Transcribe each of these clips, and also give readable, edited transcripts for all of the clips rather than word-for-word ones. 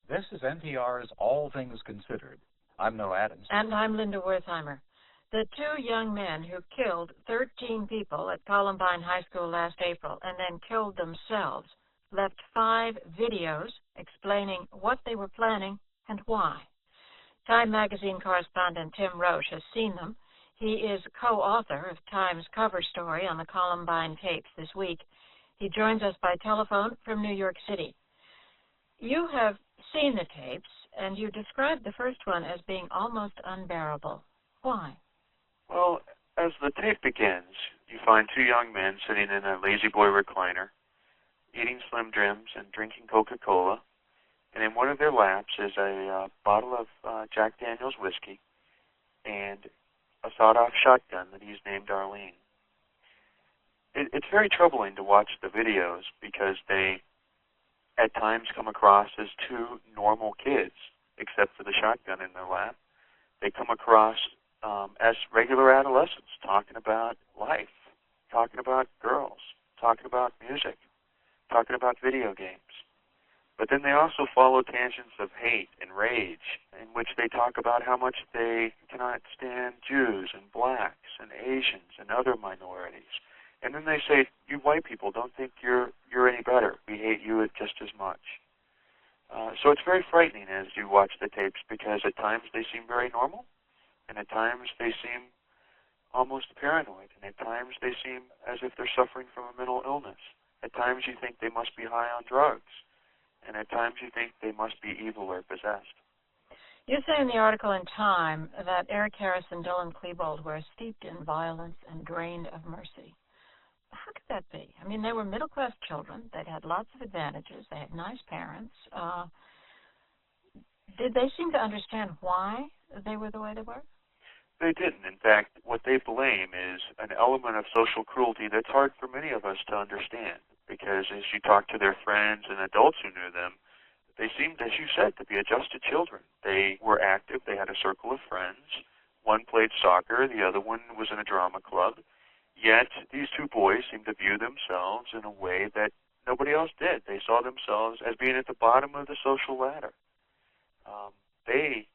This is NPR's All Things Considered. I'm Noah Adams. And I'm Linda Wertheimer. The two young men who killed 13 people at Columbine High School last April and then killed themselves left 5 videos explaining what they were planning and why. Time magazine correspondent Tim Roche has seen them. He is co-author of Time's cover story on the Columbine tapes this week. He joins us by telephone from New York City. You have seen the tapes, and you described the first one as being almost unbearable. Why? Well, as the tape begins, you find two young men sitting in a lazy boy recliner, eating Slim Jims and drinking Coca-Cola, and in one of their laps is a bottle of Jack Daniel's whiskey and a sawed-off shotgun that he's named Arlene. It's very troubling to watch the videos because they at times come across as two normal kids, except for the shotgun in their lap. They come across as regular adolescents talking about life, talking about girls, talking about music, talking about video games. But then they also follow tangents of hate and rage, in which they talk about how much they cannot stand Jews and blacks and Asians and other minorities. And then they say, you white people don't think you're any better. We hate you just as much. So it's very frightening as you watch the tapes because at times they seem very normal, and at times they seem almost paranoid, and at times they seem as if they're suffering from a mental illness. At times you think they must be high on drugs, and at times you think they must be evil or possessed. You say in the article in Time that Eric Harris and Dylan Klebold were steeped in violence and drained of mercy. How could that be? I mean, they were middle-class children. They'd had lots of advantages. They had nice parents. Did they seem to understand why they were the way they were? They didn't. In fact, what they blame is an element of social cruelty that's hard for many of us to understand, because as you talk to their friends and adults who knew them, they seemed, as you said, to be adjusted children. They were active. They had a circle of friends. One played soccer. The other one was in a drama club. Yet these two boys seemed to view themselves in a way that nobody else did. They saw themselves as being at the bottom of the social ladder. They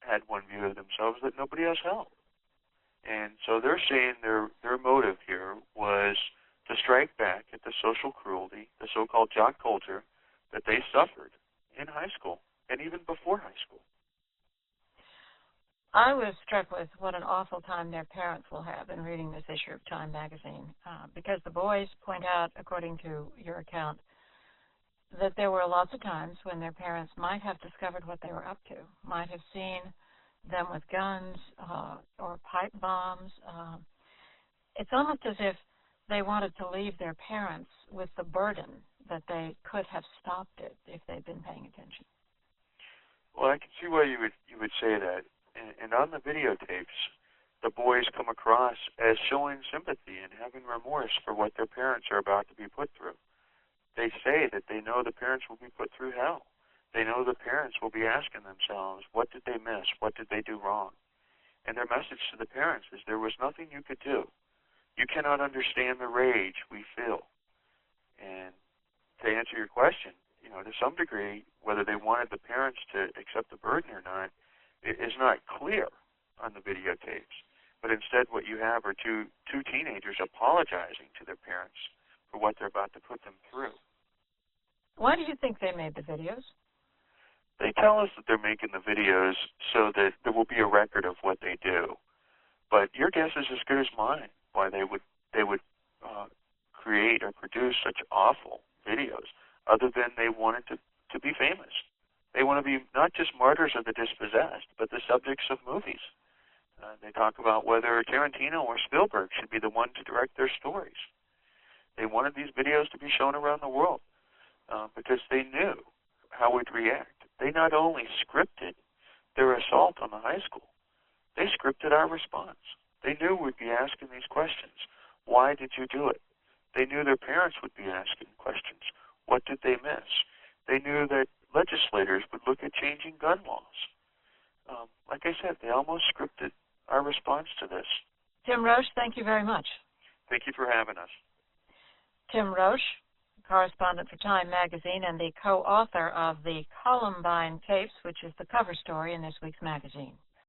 had one view of themselves that nobody else held. And so they're saying their motive here was to strike back at the social cruelty, the so-called jock culture, that they suffered in high school and even before high school. I was struck with what an awful time their parents will have in reading this issue of Time magazine, because the boys point out, according to your account, that there were lots of times when their parents might have discovered what they were up to, might have seen them with guns or pipe bombs. It's almost as if they wanted to leave their parents with the burden that they could have stopped it if they'd been paying attention. Well, I can see why you would say that. And on the videotapes, the boys come across as showing sympathy and having remorse for what their parents are about to be put through. They say that they know the parents will be put through hell. They know the parents will be asking themselves, what did they miss? What did they do wrong? And their message to the parents is there was nothing you could do. You cannot understand the rage we feel. And to answer your question, to some degree, whether they wanted the parents to accept the burden or not, it is not clear on the videotapes. But instead what you have are two teenagers apologizing to their parents for what they're about to put them through. Why do you think they made the videos? They tell us that they're making the videos so that there will be a record of what they do. But your guess is as good as mine why they would create or produce such awful videos, other than they wanted to be famous. They want to be not just martyrs of the dispossessed, but the subjects of movies. They talk about whether Tarantino or Spielberg should be the one to direct their stories. They wanted these videos to be shown around the world because they knew how we'd react. They not only scripted their assault on the high school, they scripted our response. They knew we'd be asking these questions. Why did you do it? They knew their parents would be asking questions. What did they miss? They knew that legislators would look at changing gun laws. Like I said, they almost scripted our response to this. Tim Roche, thank you very much. Thank you for having us. Tim Roche, correspondent for Time magazine and the co-author of the Columbine tapes, which is the cover story in this week's magazine.